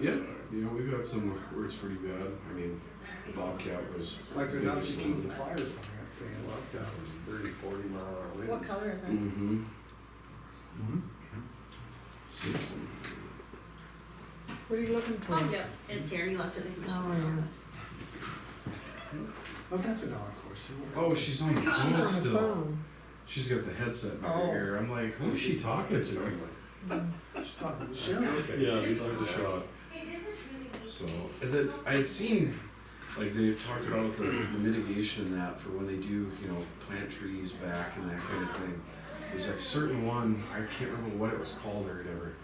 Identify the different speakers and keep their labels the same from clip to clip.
Speaker 1: Yeah, we've got some where it's pretty bad. I mean, the Bobcat was.
Speaker 2: Like
Speaker 1: big
Speaker 2: enough to
Speaker 1: this
Speaker 2: keep
Speaker 1: month.
Speaker 2: the fires on that fan.
Speaker 3: Bobcat was 30-40 mile an hour wind.
Speaker 4: What color is it?
Speaker 1: Mm-hmm.
Speaker 5: What are you looking for?
Speaker 4: Oh, yeah, it's here, you left it in the commissioner's
Speaker 5: Oh, yeah.
Speaker 4: office.
Speaker 2: Well, that's an odd question.
Speaker 1: Oh, she's on the
Speaker 5: She's
Speaker 1: phone
Speaker 5: on the
Speaker 1: still.
Speaker 5: phone.
Speaker 1: She's got the headset in her
Speaker 2: Oh.
Speaker 1: ear. I'm like, who's she talking to?
Speaker 2: She's talking to Shelley.
Speaker 1: Yeah, this is a shot. So, and then I had seen, like, they talked about the mitigation and that for when they do, plant trees back and that kind of thing. There's like a certain one, I can't remember what it was called or whatever,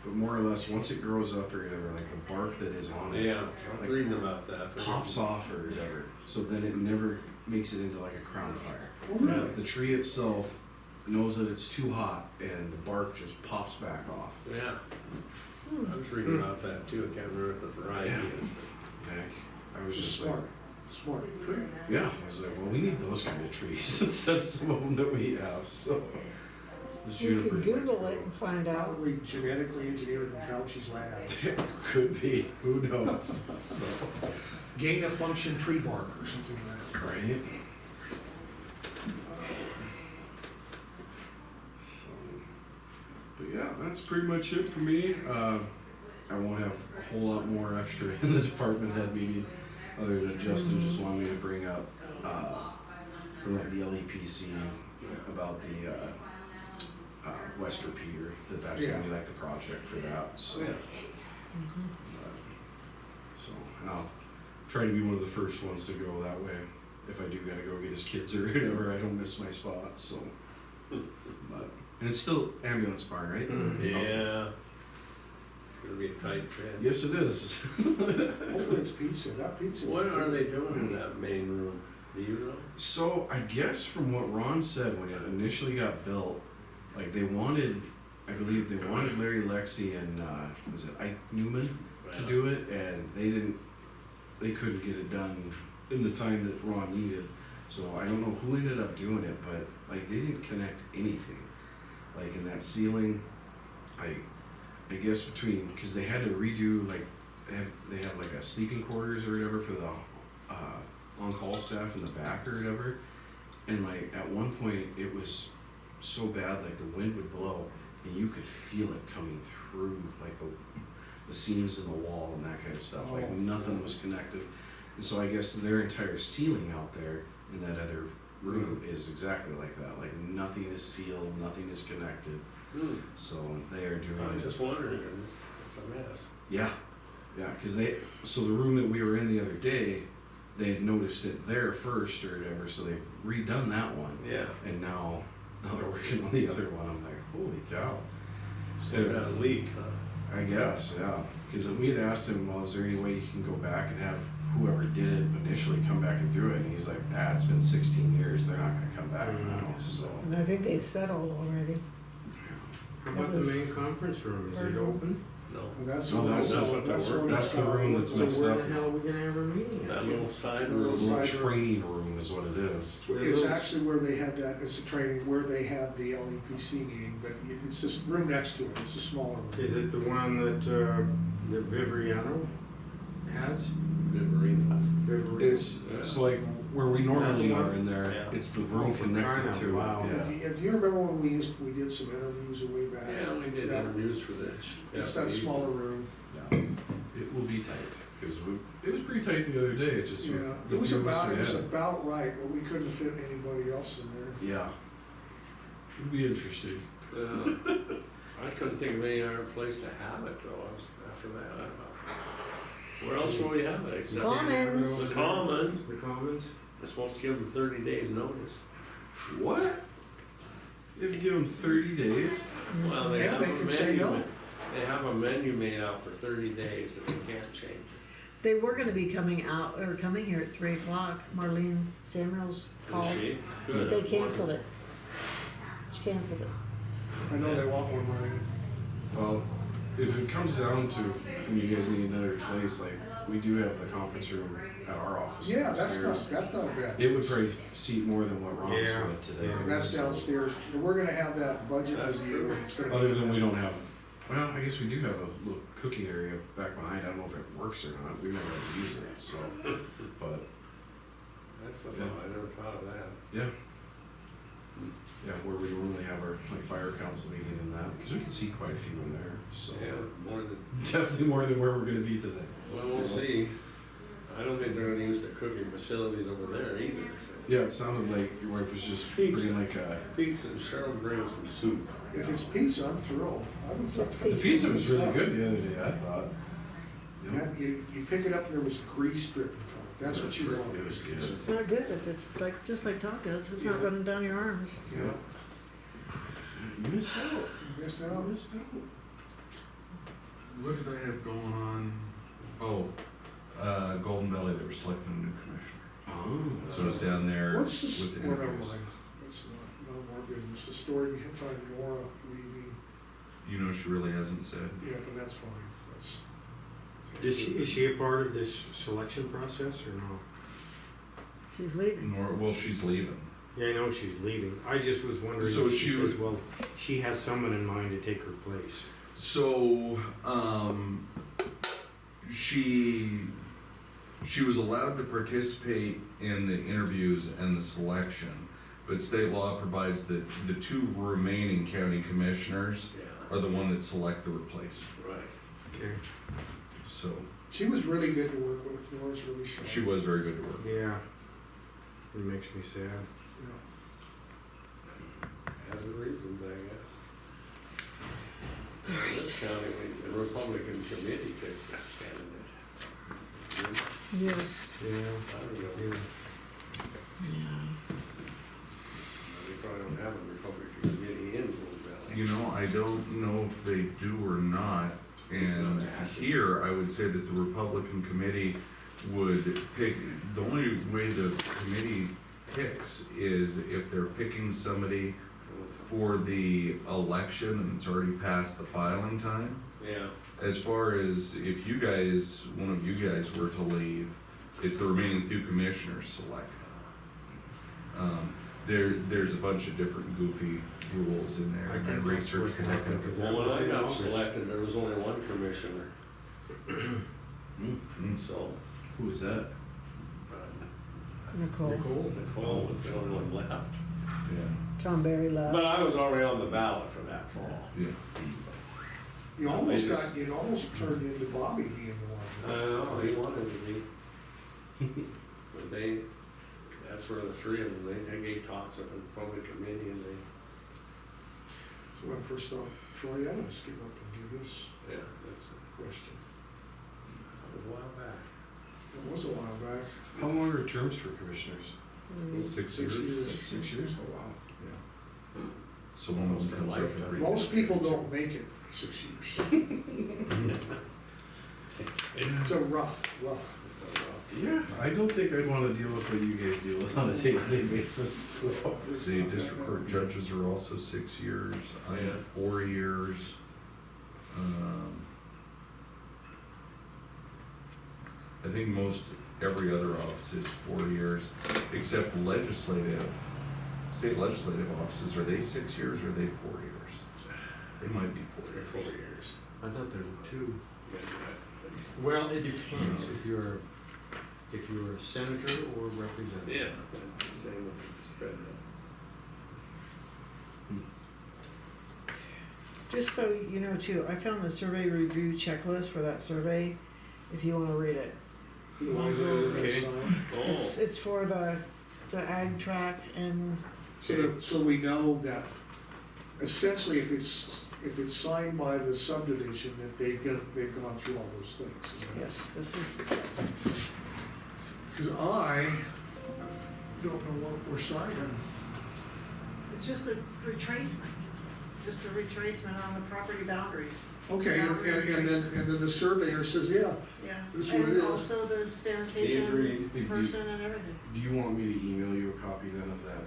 Speaker 1: but more or less, once it grows up or whatever, like the bark that is on it
Speaker 3: Yeah, I was reading about that.
Speaker 1: pops off or whatever, so then it never makes it into like a crown fire.
Speaker 2: Oh, really?
Speaker 1: The tree itself knows that it's too hot and the bark just pops back off.
Speaker 3: Yeah, I was reading about that too. I can't remember what the variety is.
Speaker 1: Heck, I was
Speaker 2: It's a
Speaker 1: just
Speaker 2: smart,
Speaker 1: like,
Speaker 2: smart tree.
Speaker 1: yeah, I was like, well, we need those kind of trees instead of some of them that we have, so. This
Speaker 5: You can
Speaker 1: juniper's like
Speaker 5: Google
Speaker 1: to
Speaker 5: it and find out.
Speaker 2: Probably genetically engineered in Fauci's lab.
Speaker 1: grow. Could be, who knows, so,
Speaker 2: Gain of function tree bark or something like that.
Speaker 1: right? So, but yeah, that's pretty much it for me. I won't have a whole lot more extra in the department head meeting, other than Justin just wanted me to bring up, from like the LEPC about the, West Repeater, that's gonna be like the project for that, so.
Speaker 3: Yeah.
Speaker 1: So, and I'll try to be one of the first ones to go that way. If I do gotta go get his kids or whatever, I don't miss my spot, so. But, and it's still ambulance barn, right?
Speaker 3: Yeah. It's gonna be a tight fit.
Speaker 1: Yes, it is.
Speaker 2: Hopefully it's pizza. That pizza.
Speaker 3: What are they doing in that main room? Do you know?
Speaker 1: So, I guess from what Ron said when it initially got built, like I believe they wanted Larry Lexi and, was it Ike Newman to do it, and they couldn't get it done in the time that Ron needed. So I don't know who ended up doing it, but like they didn't connect anything. Like in that ceiling, I guess because they had to redo they have like a sleeping quarters or whatever for the on-call staff in the back or whatever. And like at one point it was so bad, like the wind would blow and you could feel it coming through like the seams in the wall and that kind of stuff. Like nothing was connected. And so I guess their entire ceiling out there in that other room is exactly like that. Like nothing is sealed, nothing is connected. So they are doing
Speaker 3: I'm
Speaker 1: it.
Speaker 3: just wondering, it's a mess.
Speaker 1: Yeah, because so the room that we were in the other day, they had noticed it there first or whatever, so they've redone that one.
Speaker 3: Yeah.
Speaker 1: And now they're working on the other one. I'm like, holy cow.
Speaker 3: So it had a leak, huh?
Speaker 1: I guess, yeah. Because we had asked him, well, is there any way you can go back and have whoever did it initially come back and do it? And he's like, it's been 16 years. They're not going to come back now. So.
Speaker 5: And I think they settled already.
Speaker 6: How about the main conference room, is it open?
Speaker 3: No.
Speaker 2: Well, that's
Speaker 1: No, that's
Speaker 2: the
Speaker 1: not
Speaker 2: one-
Speaker 3: what
Speaker 2: that's
Speaker 3: the
Speaker 2: the
Speaker 3: work-
Speaker 2: one
Speaker 1: that's the room that's
Speaker 6: So
Speaker 1: messed
Speaker 6: where
Speaker 1: up.
Speaker 6: the hell are we gonna have our meeting
Speaker 3: That
Speaker 6: at?
Speaker 3: little side
Speaker 2: The
Speaker 3: room.
Speaker 2: little
Speaker 1: Little
Speaker 2: side room.
Speaker 1: training room is what it is.
Speaker 2: It's actually where they had that, it's a training, where they had the LEPC meeting, but it's this room next to it, it's a smaller room.
Speaker 6: Is it the one that Vivriano has?
Speaker 3: Viverina.
Speaker 6: Vivriano?
Speaker 1: It's like where we normally
Speaker 6: Is that the
Speaker 1: are
Speaker 6: one?
Speaker 1: in there.
Speaker 3: Yeah.
Speaker 1: It's the room
Speaker 6: for
Speaker 1: connected
Speaker 6: crying out
Speaker 1: to
Speaker 6: loud.
Speaker 1: it. Yeah.
Speaker 2: Do you remember when we did some interviews way back?
Speaker 3: Yeah, we did
Speaker 2: That-
Speaker 3: interviews for this.
Speaker 2: It's
Speaker 3: Yeah,
Speaker 2: that
Speaker 3: we used
Speaker 2: smaller
Speaker 3: to-
Speaker 2: room.
Speaker 1: Yeah. It will be tight because it was pretty tight the other day. It just
Speaker 2: Yeah,
Speaker 1: the
Speaker 2: it was
Speaker 1: few of us we had.
Speaker 2: about right, but we couldn't fit anybody else in there.
Speaker 1: Yeah. It'd be interesting.
Speaker 3: I couldn't think of any other place to have it though, after that. Where else will we have it except
Speaker 5: Commons.
Speaker 3: the Common?
Speaker 6: The Commons?
Speaker 3: We're supposed to give them 30 days notice.
Speaker 1: What? You have to give them 30 days?
Speaker 3: Well, they
Speaker 2: Yeah,
Speaker 3: have
Speaker 2: they
Speaker 3: a
Speaker 2: can say
Speaker 3: menu.
Speaker 2: no.
Speaker 3: They have a menu made out for 30 days if we can't change it.
Speaker 5: They were gonna be coming here at 3 o'clock. Marlene Samuels called.
Speaker 3: Is she?
Speaker 5: But
Speaker 3: Good.
Speaker 5: they canceled it. She canceled it.
Speaker 2: I know they want more money.
Speaker 1: Well, if it comes down to you guys need another place, like we do have the conference room at our office.
Speaker 2: Yeah,
Speaker 1: upstairs.
Speaker 2: that's not bad.
Speaker 1: It would probably seat more than what Ron
Speaker 6: Yeah.
Speaker 1: said today.
Speaker 6: Yeah.
Speaker 2: That's downstairs. And we're gonna have that budget
Speaker 3: That's
Speaker 2: review.
Speaker 3: true.
Speaker 2: And it's gonna
Speaker 1: Other
Speaker 2: be
Speaker 1: than we don't have, well, I guess we do have a little cooking area back behind. I don't know if it works or not. We've never had to use it, so, but,
Speaker 3: That's a
Speaker 1: Yeah.
Speaker 3: thought, I never thought of that.
Speaker 1: yeah. Yeah, where we normally have our, like, fire council meeting and that, because we can see quite a few in there, so.
Speaker 3: Yeah, more than,
Speaker 1: Definitely more than where we're gonna be today.
Speaker 3: well, we'll see. I don't think they're gonna use the cooking facilities over there either, so.
Speaker 1: Yeah, it sounded like your wife was just
Speaker 3: Pizza.
Speaker 1: bringing like a,
Speaker 3: Pizza, Cheryl bring some soup.
Speaker 2: If it's pizza, I'm thrilled. I would love to.
Speaker 1: the pizza was really good the other day, I thought.
Speaker 2: You pick it up and there was grease dripping from it, that's what you want.
Speaker 1: It was good.
Speaker 5: It's not good if it's like, just like tacos, it's not
Speaker 2: Yeah.
Speaker 5: running down your arms.
Speaker 2: Yeah,
Speaker 1: You missed out.
Speaker 2: you missed
Speaker 1: You
Speaker 2: out.
Speaker 1: missed out.
Speaker 7: What did I have going on? Oh, Golden Valley, they were selecting a new commissioner.
Speaker 1: Oh.
Speaker 7: So I was down there with
Speaker 2: What's this,
Speaker 7: the
Speaker 2: well, never
Speaker 7: interviews.
Speaker 2: mind, it's none of our business, the story behind Nora leaving,
Speaker 7: You know, she really hasn't said.
Speaker 2: yeah, but that's fine, that's.
Speaker 6: Is she a part of this selection process or no?
Speaker 5: She's leaving.
Speaker 7: Nor, well, she's leaving.
Speaker 6: Yeah, I know she's leaving. I just was wondering
Speaker 7: So
Speaker 6: if she
Speaker 7: she
Speaker 6: says,
Speaker 7: was-
Speaker 6: well, she has someone in mind to take her place.
Speaker 7: So, she was allowed to participate in the interviews and the selection, but state law provides that the two remaining county commissioners
Speaker 3: Yeah,
Speaker 7: are the one that select the replacement.
Speaker 3: right.
Speaker 6: Okay.
Speaker 7: So,
Speaker 2: She was really good to work with, Nora's really sharp.
Speaker 7: she was very good to work with.
Speaker 6: Yeah. It makes me sad.
Speaker 2: Yeah.
Speaker 3: Has her reasons, I guess. This county, the Republican committee picked that candidate.
Speaker 5: Yes,
Speaker 6: Yeah.
Speaker 3: I don't know,
Speaker 6: Yeah.
Speaker 5: yeah.
Speaker 3: they probably don't have a Republican committee in Gold Valley.
Speaker 7: You know, I don't know if they do or not, and here, I would say that the Republican committee would pick, the only way the committee picks is if they're picking somebody for the election and it's already past the filing time.
Speaker 3: Yeah,
Speaker 7: As far as if you guys, one of you guys were to leave, it's the remaining two commissioners select. There's a bunch of different goofy rules in there,
Speaker 6: I
Speaker 7: and I
Speaker 6: think that's
Speaker 7: researched
Speaker 6: what's
Speaker 7: the heck
Speaker 6: happening,
Speaker 7: out of
Speaker 6: 'cause
Speaker 7: it.
Speaker 6: that
Speaker 3: well, when
Speaker 6: was
Speaker 3: I
Speaker 6: in
Speaker 3: got
Speaker 6: August.
Speaker 3: selected, there was only one commissioner,
Speaker 7: Mm.
Speaker 3: so,
Speaker 1: Who was that?
Speaker 5: Nicole,
Speaker 3: Nicole was the only one left.
Speaker 7: Yeah,
Speaker 5: Tom Barry left.
Speaker 3: But I was already on the ballot for that fall.
Speaker 7: yeah.
Speaker 2: You almost
Speaker 3: They just-
Speaker 2: got, you almost turned into Bobby being the
Speaker 3: I
Speaker 2: one.
Speaker 3: know, he wanted to be. But they, that's where the three of them, they gave talks at the public committee and they,
Speaker 2: So when I first saw Troy Evans get up and give his
Speaker 3: yeah, that's
Speaker 2: question,
Speaker 3: a while back.
Speaker 2: that was a while back.
Speaker 1: How long are terms for commissioners?
Speaker 5: Mm.
Speaker 7: 6
Speaker 2: 6
Speaker 7: years.
Speaker 2: years.
Speaker 1: 6 years? Oh, wow.
Speaker 7: Yeah. So one of them comes up every.
Speaker 2: Most people don't make it 6 years. It's a rough.
Speaker 1: Yeah, I don't think I'd wanna deal with what you guys deal with on a day-to-day basis, so.
Speaker 7: See, district court judges are also 6 years, I
Speaker 3: Yeah.
Speaker 7: have 4 years. I think most, every other office is 4 years, except legislative, state legislative offices, are they 6 years or are they 4 years? They might be 4
Speaker 3: Three or
Speaker 7: years.
Speaker 3: 4 years.
Speaker 6: I thought there were two.
Speaker 3: Yeah,
Speaker 6: Well, it depends if you're a senator or representative.
Speaker 3: yeah, same with federal.
Speaker 5: Just so you know too, I found the survey review checklist for that survey, if you wanna read it.
Speaker 2: The one where they're gonna
Speaker 6: Okay.
Speaker 2: sign.
Speaker 5: It's for the ag track and,
Speaker 2: So we know that essentially if it's signed by the subdivision, that they've gone through all those things. Is that-
Speaker 5: yes, this is,
Speaker 2: Cause I don't know what we're signing.
Speaker 5: it's just a retracement, on the property boundaries.
Speaker 2: Okay, and then the surveyor says, yeah,
Speaker 5: Yeah,
Speaker 2: This is what it
Speaker 5: and
Speaker 2: is.
Speaker 5: also the sanitation
Speaker 3: Agreed.
Speaker 5: person and everything.
Speaker 1: Do you want me to email you a copy then of that,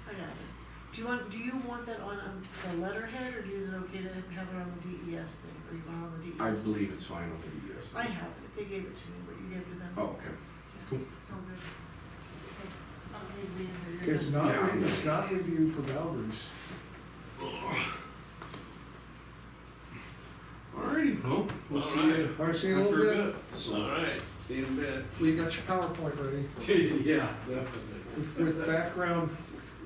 Speaker 5: I got it. Do you want that on the letterhead, or is it okay to have it on the DES thing, or you want it on the DES?
Speaker 1: I believe it's fine on the ES.
Speaker 5: I have it, they gave it to me, but you gave it to them.
Speaker 1: Oh, okay.
Speaker 5: Yeah,
Speaker 1: cool.
Speaker 5: it's all good. Okay, I don't need to be in here. You're
Speaker 2: it's
Speaker 5: done.
Speaker 2: not,
Speaker 1: Yeah.
Speaker 2: it's not reviewed for boundaries.
Speaker 1: Alrighty, Well, we'll
Speaker 3: All
Speaker 1: see
Speaker 3: right.
Speaker 1: you
Speaker 2: All right, see you in a
Speaker 1: after
Speaker 2: little
Speaker 1: a
Speaker 2: bit.
Speaker 1: bit. So,
Speaker 3: Alright, see you in a bit.
Speaker 2: Hopefully you got your PowerPoint ready,
Speaker 3: Yeah, definitely.
Speaker 2: with background,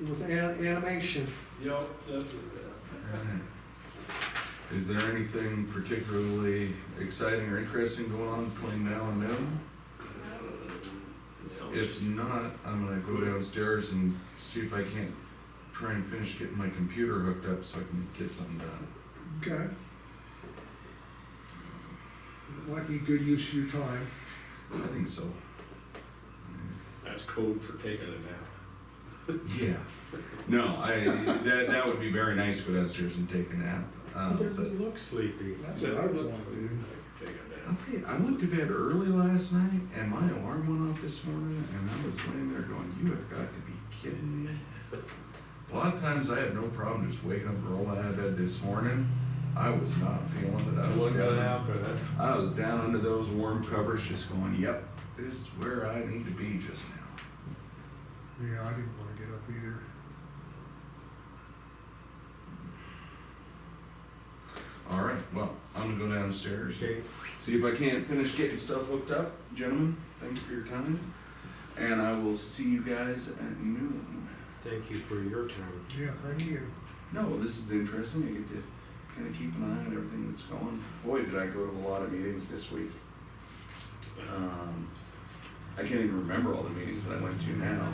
Speaker 2: with animation.
Speaker 3: Yup, definitely.
Speaker 7: Alright. Is there anything particularly exciting or interesting going on between now and noon? If not, I'm gonna go downstairs and see if I can't try and finish getting my computer hooked up so I can get something done.
Speaker 2: Okay. It might be good use of your time.
Speaker 7: I think so.
Speaker 3: That's code for taking a nap.
Speaker 7: Yeah. No, that would be very nice to go downstairs and take a nap.
Speaker 6: It
Speaker 7: But
Speaker 6: doesn't look sleepy.
Speaker 2: That's what I would want to do.
Speaker 3: Take a
Speaker 7: I'll
Speaker 3: nap.
Speaker 7: tell you, I went to bed early last night and my alarm went off this morning and I was laying there going, you have got to be kidding me. A lot of times I have no problem just waking up and rolling out of bed this morning. I was not feeling it. I was down under those warm covers just going, yep, this is where I need to be just now.
Speaker 2: Yeah, I didn't wanna get up either.
Speaker 7: All right, well, I'm gonna go downstairs.
Speaker 6: Okay,
Speaker 7: See if I can't finish getting stuff hooked up. Gentlemen, thank you for your time. And I will see you guys at noon.
Speaker 6: thank you for your time.
Speaker 2: Yeah, thank you.
Speaker 7: No, this is interesting. I get to kind of keep an eye on everything that's going. Boy, did I go to a lot of meetings this week. I can't even remember all the meetings that I went to now.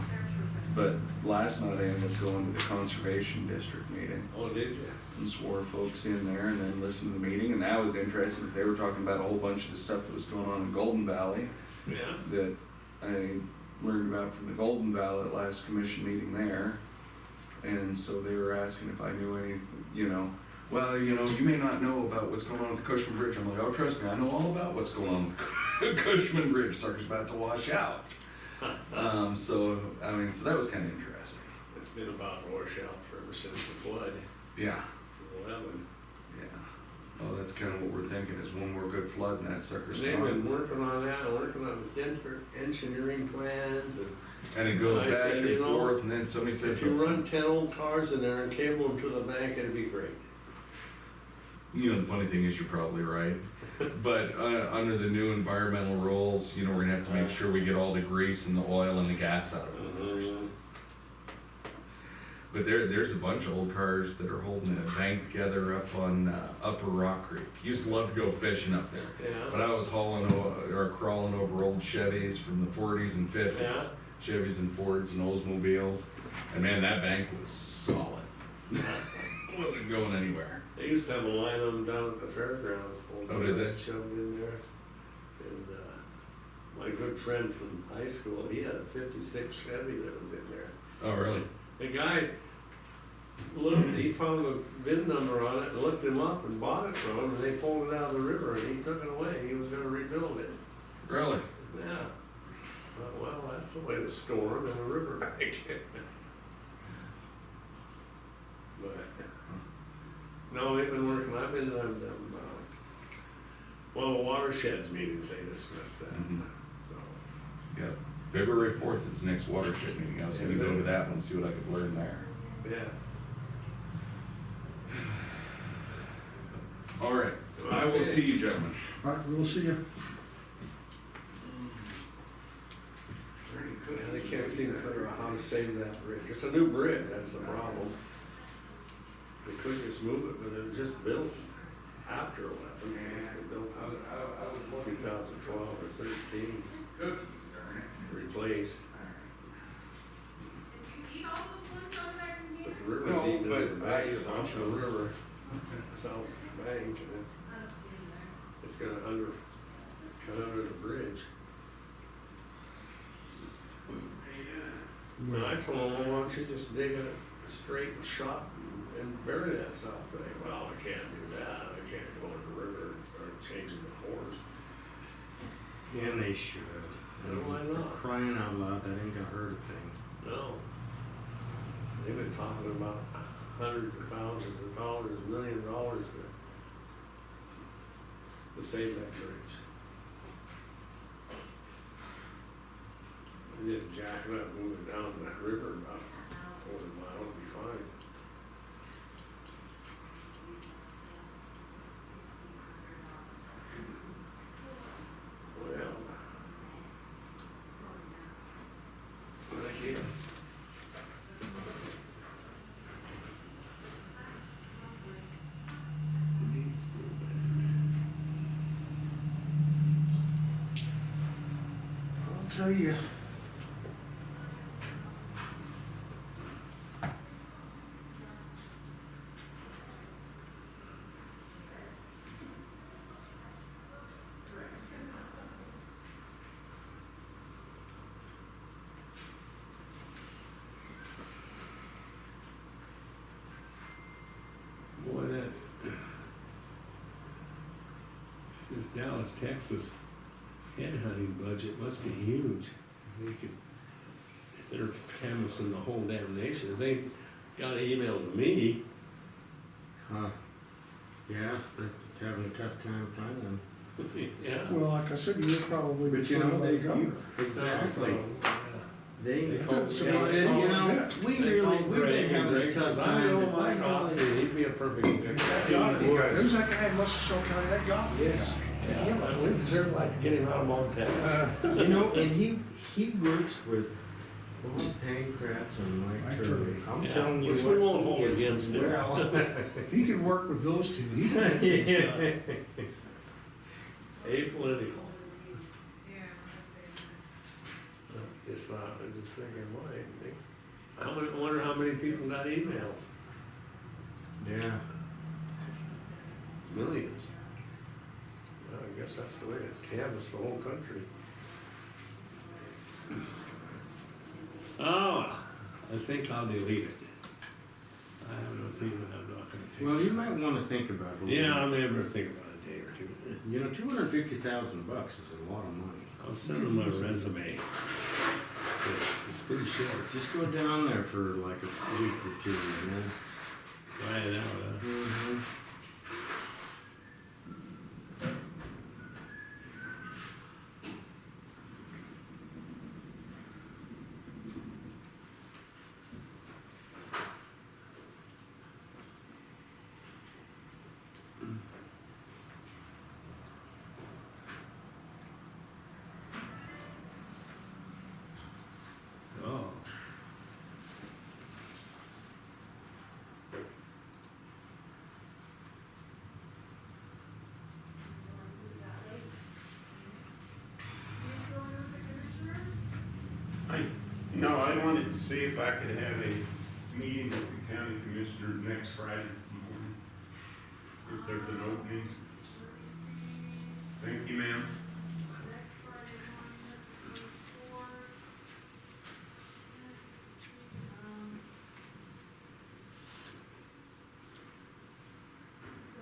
Speaker 7: But last night I ended up going to the Conservation District meeting
Speaker 3: Oh, did you?
Speaker 7: and swore folks in there and then listened to the meeting. And that was interesting because they were talking about a whole bunch of the stuff that was going on in Golden Valley
Speaker 3: Yeah.
Speaker 7: that I learned about from the Golden Valley last commission meeting there. And so they were asking if I knew any, well, you may not know about what's going on with the Cushman Bridge. I'm like, oh, trust me, I know all about what's going on with the Cushman Bridge. Sucker's about to wash out. So that was kind of interesting.
Speaker 3: It's been about washout for ever since the flood,
Speaker 7: Yeah,
Speaker 3: 11.
Speaker 7: yeah. Oh, that's kind of what we're thinking is one more good flood and that sucker's
Speaker 3: They've been
Speaker 7: gone.
Speaker 3: working on that, and working on the engineering plans,
Speaker 7: And it goes
Speaker 3: I
Speaker 7: back
Speaker 3: said,
Speaker 7: and
Speaker 3: you know,
Speaker 7: forth and then somebody says,
Speaker 3: if you run 10 old cars in there and cable them to the bank, it'd be great.
Speaker 7: the funny thing is you're probably right. But under the new environmental rules, we're gonna have to make sure we get all the grease and the oil and the gas out of it first. But there's a bunch of old cars that are holding a bank together up on Upper Rock Creek. Used to love to go fishing up there. But
Speaker 3: Yeah,
Speaker 7: I was crawling over old Chevys from the 40s and 50s.
Speaker 3: Yeah.
Speaker 7: Chevys and Fords and Oldsmobiles. And man, that bank was solid. It wasn't going anywhere.
Speaker 3: they used to have a line on them down at the fairgrounds. Old
Speaker 7: Oh, did
Speaker 3: cars
Speaker 7: they?
Speaker 3: Shoved in there. And my good friend from high school, he had a 56 Chevy that was in there.
Speaker 7: Oh, really?
Speaker 3: The guy he found the VIN number on it and looked him up and bought it from him, and they pulled it out of the river and he took it away. He was gonna rebuild it.
Speaker 7: Really?
Speaker 3: Yeah. Well, that's the way to store them in a riverbank. But, no, they've been working, I've been on them, the watersheds meetings, they discussed that,
Speaker 7: Mhm.
Speaker 3: so.
Speaker 7: Yeah. February 4th is the next watershed meeting. I was gonna
Speaker 3: Is
Speaker 7: go
Speaker 3: it?
Speaker 7: to that one and see what I could learn there.
Speaker 3: Yeah.
Speaker 7: All right. I will see you, gentlemen.
Speaker 2: All right, we'll see you.
Speaker 3: Yeah, they can't seem to figure out how to save that bridge. It's a new bridge, that's the problem. They could just move it, but it was just built after 11. They built it in 2012 or 13, replaced. But the river
Speaker 7: No,
Speaker 3: needed
Speaker 7: but
Speaker 3: a base
Speaker 7: I-
Speaker 3: off the river, south bank, and it's gonna cut under the bridge. And I told him, well, why don't you just dig it straight and shot and bury that south bank? Well, I can't do that, I can't go in the river and start changing the course.
Speaker 6: And they should.
Speaker 3: No, why not?
Speaker 6: For crying out loud, that ain't gonna hurt a thing.
Speaker 3: No. They've been talking about hundreds of thousands of dollars, $1 million to save that bridge. And then jack it up, move it down that river about a quarter mile, it'll be fine.
Speaker 2: tell you.
Speaker 8: Boy, that, this Dallas, Texas headhunting budget must be huge. If they could, if they're canvassing the whole damn nation, if they got an email to me,
Speaker 6: Huh. Yeah, they're having a tough time finding them.
Speaker 8: yeah.
Speaker 2: Well, like I said, you're probably
Speaker 6: But you
Speaker 2: referred
Speaker 6: know,
Speaker 2: by the
Speaker 6: they,
Speaker 2: governor.
Speaker 6: exactly. They,
Speaker 2: That doesn't surprise
Speaker 6: they
Speaker 2: me
Speaker 6: said,
Speaker 2: one
Speaker 6: you know,
Speaker 2: bit.
Speaker 6: we really, we've been having a tough
Speaker 8: I
Speaker 6: time.
Speaker 8: know
Speaker 6: but
Speaker 8: my
Speaker 6: we
Speaker 8: God,
Speaker 6: really-
Speaker 8: he'd be a perfect fit.
Speaker 2: That Goffney guy, who's that guy in Muscle County, that Goffney
Speaker 8: Yes.
Speaker 2: guy? Get
Speaker 8: Yeah,
Speaker 2: him
Speaker 8: I
Speaker 2: up
Speaker 8: would certainly like to get him out of Montana.
Speaker 2: there.
Speaker 6: You know, and he works with Bob Pankratz and Mike
Speaker 2: Mike
Speaker 6: Turley.
Speaker 2: Turley.
Speaker 6: I'm
Speaker 8: Yeah,
Speaker 6: telling you
Speaker 8: which
Speaker 6: what.
Speaker 8: we won't
Speaker 6: he
Speaker 8: hold
Speaker 6: gets
Speaker 8: against
Speaker 6: from
Speaker 8: him.
Speaker 6: Well.
Speaker 2: He can work with those two, he can make things done.
Speaker 8: Apolitical. Just thought, I was just thinking, why? I wonder how many people got email?
Speaker 6: Yeah.
Speaker 8: Millions. Well, I guess that's the way to canvass the whole country. Oh, I think I'll delete it. I have no feeling I'm not gonna take it.
Speaker 6: Well, you might wanna think about it. a little
Speaker 8: Yeah, I
Speaker 6: bit.
Speaker 8: may ever think about it a day or two.
Speaker 6: You know, $250,000 is a lot of money.
Speaker 8: I'll send them my resume. It's pretty short.
Speaker 6: Just go down there for like a week or two, and then.
Speaker 8: Try it out,
Speaker 6: Mm-hmm.
Speaker 8: Oh.
Speaker 9: No, I wanted to see if I could have a meeting with the county commissioner next Friday morning, if there's an opening. Thank you, ma'am.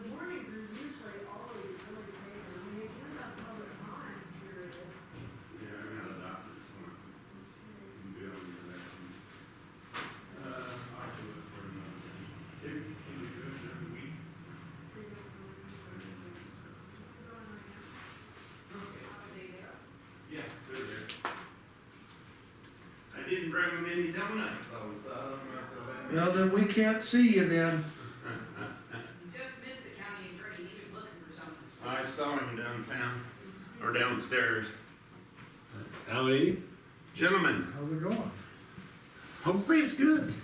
Speaker 5: The mornings are usually always really taken, I mean, you do have public comment period.
Speaker 9: Yeah, I got a doctor's one. Can be on your next one. I'll do it for another day. Can we do it every week? Yeah, they're there. I didn't bring them any donuts though, so I don't know if they'll let me.
Speaker 2: Well, then we can't see you then.
Speaker 10: Just missed the county attorney, he was looking for something.
Speaker 9: I saw him downtown, or downstairs.
Speaker 8: Howdy.
Speaker 9: Gentlemen,
Speaker 2: How's it going?
Speaker 9: hopefully it's good.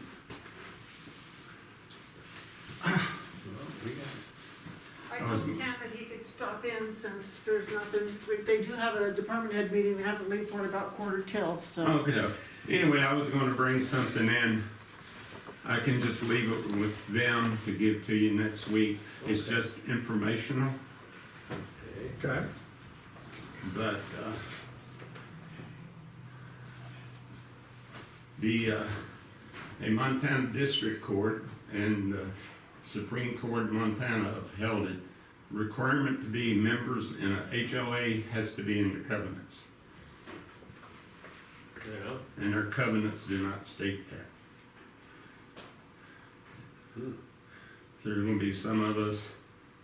Speaker 8: Well, we got
Speaker 5: I told Ken that he could stop in since there's nothing, they do have a department head meeting, they have to leave for it about 1:45, so.
Speaker 9: Okay, anyway, I was gonna bring something in. I can just leave it with them to give to you next week. It's
Speaker 8: Okay.
Speaker 9: just informational,
Speaker 8: okay.
Speaker 2: Okay.
Speaker 9: but, a Montana District Court and Supreme Court of Montana upheld it. Requirement to be members in a HOA has to be in the covenants,
Speaker 8: Yeah.
Speaker 9: and our covenants do not state that.
Speaker 8: Hmm.
Speaker 9: So there's gonna be some of us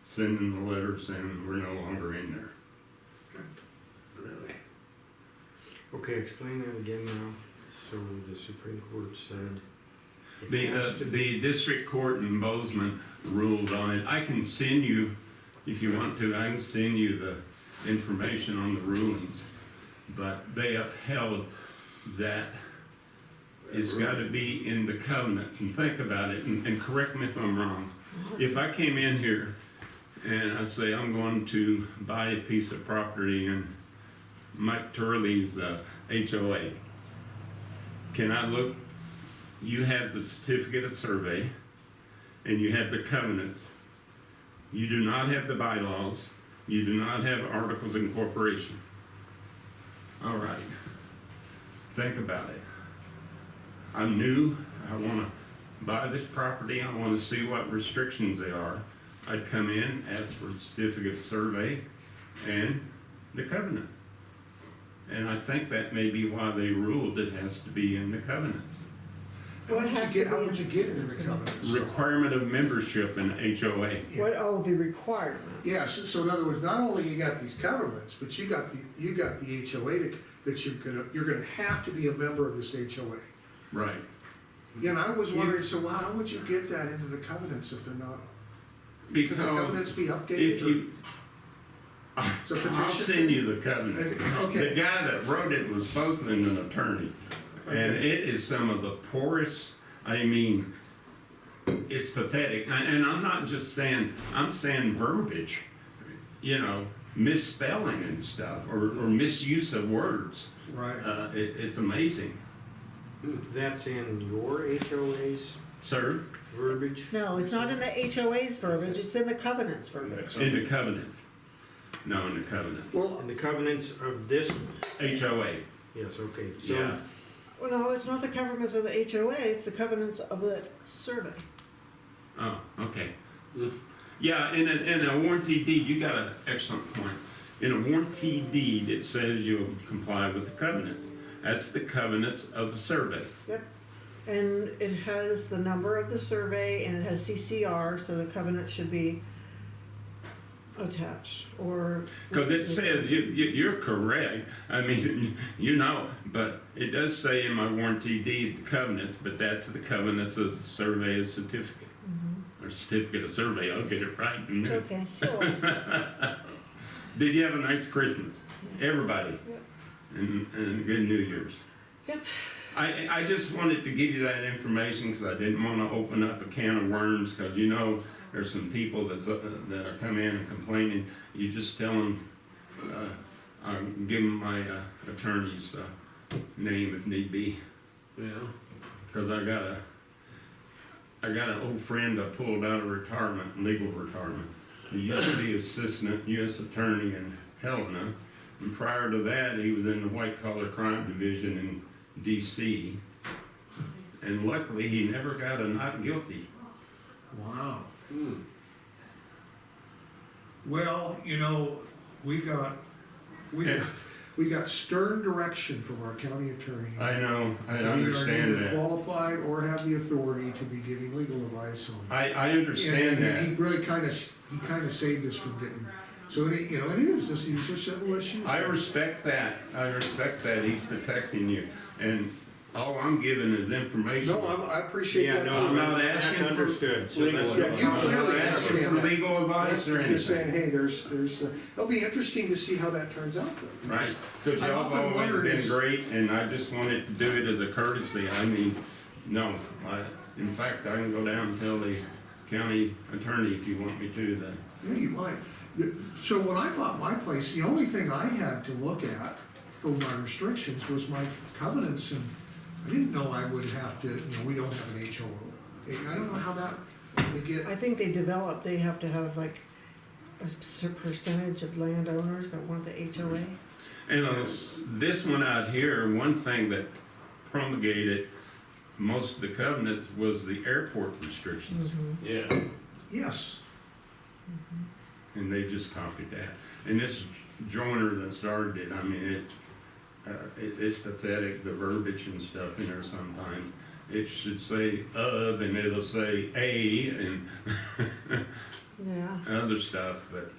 Speaker 9: sending the letter saying we're no longer in there.
Speaker 8: Really?
Speaker 6: Okay, explain that again now. So the Supreme Court said. it
Speaker 9: The,
Speaker 6: has to be-
Speaker 9: the district court in Bozeman ruled on it. I can send you, if you want to, I can send you the information on the rulings. But they upheld that it's gotta be in the covenants, and think about it, and correct me if I'm wrong. If I came in here and I say I'm going to buy a piece of property in Mike Turley's HOA. Can I look, you have the certificate of survey, and you have the covenants. You do not have the bylaws, you do not have articles of incorporation. All right, think about it. I'm new, I wanna buy this property, I wanna see what restrictions they are. I'd come in, ask for a certificate of survey and the covenant. And I think that may be why they ruled it has to be in the covenant.
Speaker 2: How would you get into the covenants?
Speaker 9: Requirement of membership in HOA.
Speaker 5: What, oh, the requirement.
Speaker 2: Yes, so in other words, not only you got these covenants, but you got the HOA that you're gonna have to be a member of this HOA.
Speaker 9: Right.
Speaker 2: Yeah, and I was wondering, so how would you get that into the covenants if they're not? Could the covenants
Speaker 9: Because
Speaker 2: be updated?
Speaker 9: if you,
Speaker 2: It's a
Speaker 9: I'll
Speaker 2: petition
Speaker 9: send
Speaker 2: thing?
Speaker 9: you the covenant.
Speaker 2: Okay.
Speaker 9: The guy that wrote it was supposed to be an attorney. And
Speaker 2: Okay.
Speaker 9: it is some of the poorest, I mean, it's pathetic. And I'm not just saying, I'm saying verbiage, you know, misspelling and stuff, or misuse of words.
Speaker 2: Right.
Speaker 9: It's amazing.
Speaker 6: That's in your HOA's
Speaker 9: Sir,
Speaker 6: verbiage?
Speaker 5: No, it's not in the HOA's verbiage, it's in the covenants verbiage.
Speaker 9: in the covenant. No, in the covenant.
Speaker 2: Well,
Speaker 6: And the covenants of this,
Speaker 9: HOA,
Speaker 6: yes, okay, so.
Speaker 9: yeah.
Speaker 5: Well, no, it's not the covenants of the HOA, it's the covenants of the survey.
Speaker 9: Oh, okay. Yeah, in a warranty deed, you got an excellent point. In a warranty deed, it says you'll comply with the covenants. That's the covenants of the survey.
Speaker 5: Yep. And it has the number of the survey and it has CCR, so the covenant should be attached or.
Speaker 9: Because it says, you're correct, I mean, you know, but it does say in my warranty deed, the covenants, but that's the covenants of the survey and certificate. Or certificate of survey, I'll get it right in
Speaker 5: It's
Speaker 9: there.
Speaker 5: okay, still is.
Speaker 9: Did you have a nice Christmas? Everybody?
Speaker 5: Yep.
Speaker 9: And a good New Year's?
Speaker 5: Yep.
Speaker 9: I just wanted to give you that information because I didn't want to open up a can of worms, because you know, there's some people that are coming in and complaining. You just tell them, I'll give them my attorney's name if need be.
Speaker 8: Yeah.
Speaker 9: Because I got an old friend I pulled out of retirement, legal retirement. He used to be assistant U.S. attorney in Helena, and prior to that, he was in the white collar crime division in D.C. And luckily, he never got a not guilty.
Speaker 2: wow.
Speaker 8: Hmm.
Speaker 2: Well, you know, we got stern direction from our county attorney.
Speaker 9: I know, I
Speaker 2: We are
Speaker 9: understand
Speaker 2: neither
Speaker 9: that.
Speaker 2: qualified or have the authority to be giving legal advice on.
Speaker 9: I understand
Speaker 2: And he
Speaker 9: that.
Speaker 2: really kind of saved us from getting, so, you know, and it is, these are civil issues.
Speaker 9: I respect that. I respect that. He's protecting you. And all I'm giving is information.
Speaker 2: No, I appreciate
Speaker 6: Yeah,
Speaker 2: that.
Speaker 6: no,
Speaker 9: I'm not
Speaker 6: that's
Speaker 9: asking for
Speaker 6: understood, so
Speaker 8: legal
Speaker 6: that's.
Speaker 2: Yeah, you
Speaker 9: I'm not
Speaker 2: clearly
Speaker 9: asking for
Speaker 2: understand that.
Speaker 9: legal advice or
Speaker 2: I'm just saying,
Speaker 9: anything.
Speaker 2: hey, there's, it'll be interesting to see how that turns out though.
Speaker 9: Right, because
Speaker 2: I
Speaker 9: y'all have
Speaker 2: often
Speaker 9: always
Speaker 2: wondered
Speaker 9: been
Speaker 2: is-
Speaker 9: great, and I just wanted to do it as a courtesy. I mean, no, in fact, I can go down and tell the county attorney if you want me to, that,
Speaker 2: Yeah, you might. So when I bought my place, the only thing I had to look at for my restrictions was my covenants, and I didn't know I would have to, you know, we don't have an HOA. I don't know how that, they get,
Speaker 5: I think they have to have like a percentage of landowners that want the HOA.
Speaker 9: and
Speaker 2: Yes.
Speaker 9: this one out here, one thing that promulgated most of the covenants was the airport restrictions.
Speaker 8: Yeah.
Speaker 2: yes.
Speaker 9: And they just copied that. And this joiner that started it, I mean, it's pathetic, the verbiage and stuff in there sometimes. It should say of, and it'll say a, and
Speaker 5: Yeah.
Speaker 9: other stuff, but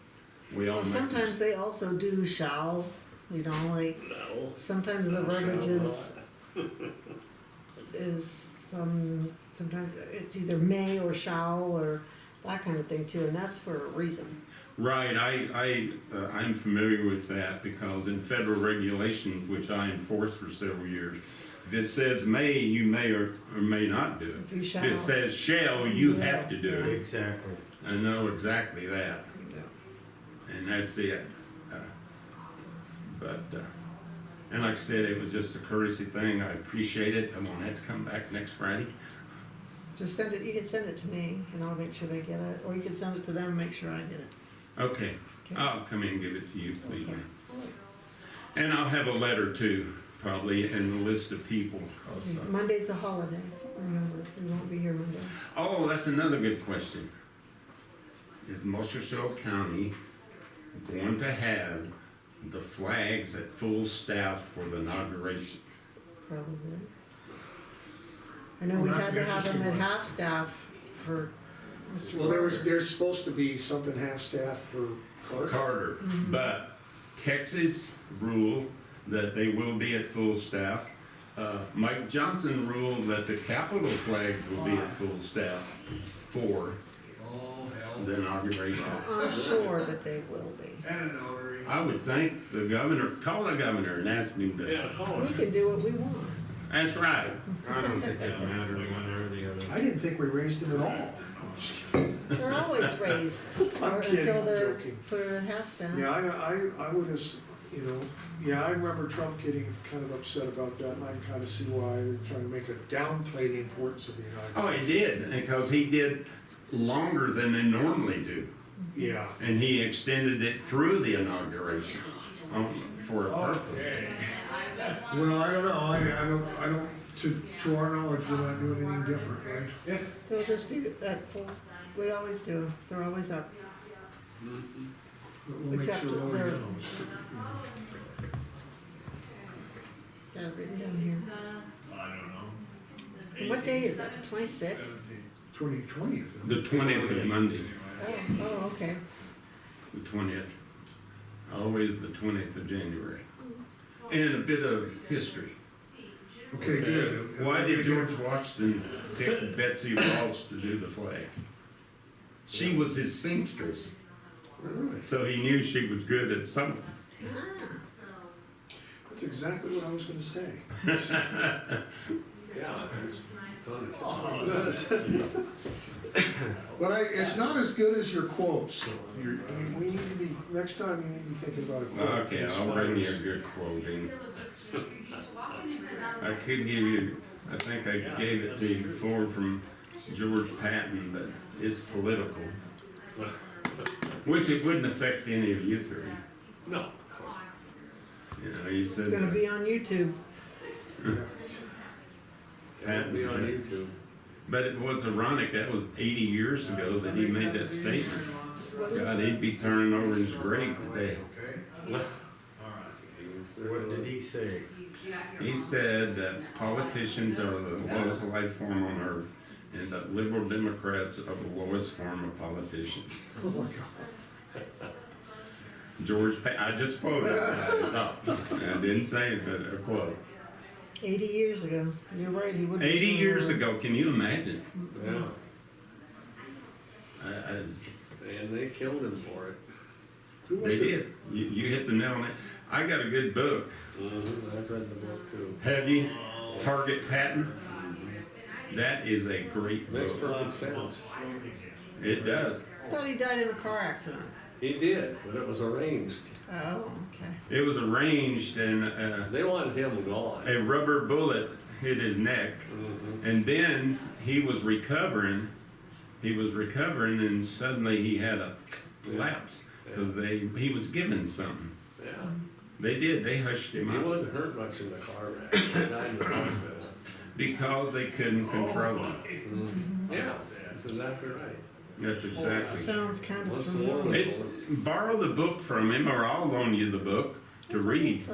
Speaker 9: we all
Speaker 5: Well,
Speaker 9: make
Speaker 5: sometimes they also do shall, you know, like,
Speaker 8: No.
Speaker 5: sometimes the verbiage is sometimes it's either may or shall or that kind of thing too, and that's for a reason.
Speaker 9: Right, I'm familiar with that because in federal regulations, which I enforced for several years, if it says may, you may or may not do it.
Speaker 5: If you shall.
Speaker 9: If it says shall, you have to do it.
Speaker 6: Exactly.
Speaker 9: I know exactly that,
Speaker 5: Yeah.
Speaker 9: and that's it. But And like I said, it was just a courtesy thing. I appreciate it. I won't have to come back next Friday.
Speaker 5: Just send it, you can send it to me and I'll make sure they get it, or you can send it to them and make sure I get it.
Speaker 9: Okay,
Speaker 5: Okay.
Speaker 9: I'll come in and give it to you, please,
Speaker 5: Okay.
Speaker 9: ma'am. And I'll have a letter too, probably, and a list of people. 'cause,
Speaker 5: Okay. Monday's a holiday, remember, we won't be here Monday.
Speaker 9: Oh, that's another good question. Is Musselshell County going to have the flags at full staff for the inauguration?
Speaker 5: Probably. I know
Speaker 2: Well,
Speaker 5: we
Speaker 2: that's
Speaker 5: had
Speaker 2: an
Speaker 5: to have them at
Speaker 2: interesting one.
Speaker 5: half-staff for Mr.
Speaker 2: Well,
Speaker 5: Carter.
Speaker 2: there's supposed to be something half-staff for Carter.
Speaker 9: Carter, but Texas ruled that they will be at full staff. Mike Johnson ruled that the Capitol flags will be at full staff for the inauguration.
Speaker 5: I'm sure that they will be.
Speaker 9: I would think the governor, call the governor and ask him
Speaker 8: Yeah,
Speaker 9: to.
Speaker 8: call
Speaker 5: We
Speaker 8: it.
Speaker 5: can do what we want.
Speaker 9: That's right.
Speaker 6: I don't think that matters one or the other.
Speaker 2: I didn't think we raised him at all.
Speaker 5: They're always raised
Speaker 2: I'm kidding,
Speaker 5: until
Speaker 2: I'm
Speaker 5: they're
Speaker 2: joking.
Speaker 5: put at half-staff.
Speaker 2: Yeah, I would have, you know, yeah, I remember Trump getting kind of upset about that, and I can kind of see why, they're trying to make it downplay the importance of the
Speaker 9: Oh,
Speaker 2: inauguration.
Speaker 9: he did, because he did longer than they normally do.
Speaker 2: Yeah,
Speaker 9: And he extended it through the inauguration for a purpose.
Speaker 2: well, I don't know, I don't, to our knowledge, we're not doing anything different, right?
Speaker 5: They'll just be at full, we always do, they're always up.
Speaker 2: But we'll make
Speaker 5: Except
Speaker 2: sure Lori
Speaker 5: they're-
Speaker 2: knows.
Speaker 5: Got it written down here. What day is it, the 26th?
Speaker 2: 20th.
Speaker 9: The 20th is Monday,
Speaker 5: Oh, okay.
Speaker 9: the 20th. Always the 20th of January. And a bit of history.
Speaker 2: Okay, good.
Speaker 9: Why did George Washington pick Betsy Ross to do the flag? She was his seamstress, so he knew she was good at something.
Speaker 2: That's exactly what I was gonna say.
Speaker 3: Yeah, it's on the
Speaker 2: But it's not as good as your quotes, though. We need to be, next time you need to be thinking about a quote. that
Speaker 9: Okay, I'll bring you a
Speaker 2: inspires.
Speaker 9: good quote in. I could give you, I think I gave it to you before from George Patton, but it's political. Which it wouldn't affect any of you three.
Speaker 3: No.
Speaker 9: You know, he said.
Speaker 5: It's gonna be on YouTube.
Speaker 2: Yeah.
Speaker 3: It'll be on YouTube.
Speaker 9: But it was ironic, that was 80 years ago that he made that statement. God, he'd be turning over in his grave today.
Speaker 6: What did he say?
Speaker 9: He said that politicians are the lowest life form on earth, and that liberal Democrats are the lowest form of politicians.
Speaker 2: Oh, my God.
Speaker 9: George I just quoted it. I didn't say it, but a quote.
Speaker 5: 80 years ago. You're right, he would.
Speaker 9: 80 years ago, can you imagine?
Speaker 3: Yeah,
Speaker 9: And
Speaker 3: they killed him for it.
Speaker 2: Who was
Speaker 9: they
Speaker 2: it?
Speaker 9: did. You hit the nail on it. I got a good book.
Speaker 3: I've read the book too.
Speaker 9: Have you? Target Patton. That is a great
Speaker 3: Makes
Speaker 9: book.
Speaker 3: perfect sense.
Speaker 9: It does.
Speaker 5: I thought he died in a car accident.
Speaker 3: He did, but it was arranged.
Speaker 5: Oh, okay.
Speaker 9: It was arranged, and
Speaker 3: They wanted him gone.
Speaker 9: a rubber bullet hit his neck, and then he was recovering. And suddenly he had a lapse because he was given something.
Speaker 3: Yeah.
Speaker 9: They did. They hushed him
Speaker 3: He
Speaker 9: up
Speaker 3: wasn't hurt much in the car wreck. He died in the hospital.
Speaker 9: because they couldn't control him.
Speaker 3: Yeah, that's exactly right.
Speaker 9: That's exactly.
Speaker 5: Sounds kind of
Speaker 3: What's the
Speaker 5: familiar.
Speaker 3: one?
Speaker 9: It's borrow the book from him, or I'll loan you the book to read.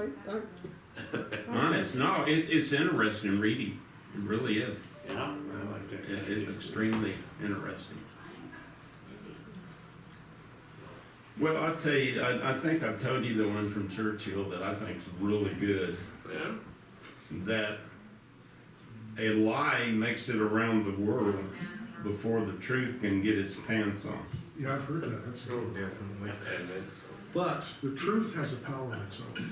Speaker 9: Honest, no, it's interesting reading. It really is.
Speaker 3: Yeah, I like that.
Speaker 9: It's extremely interesting. Well, I'll tell you, I think I've told you the one from Churchill that I think is really good.
Speaker 3: Yeah,
Speaker 9: That a lie makes it around the world before the truth can get its pants on.
Speaker 2: Yeah, I've heard that, that's
Speaker 6: Oh,
Speaker 2: good.
Speaker 6: definitely.
Speaker 3: and then,
Speaker 2: But the truth has a power of its own.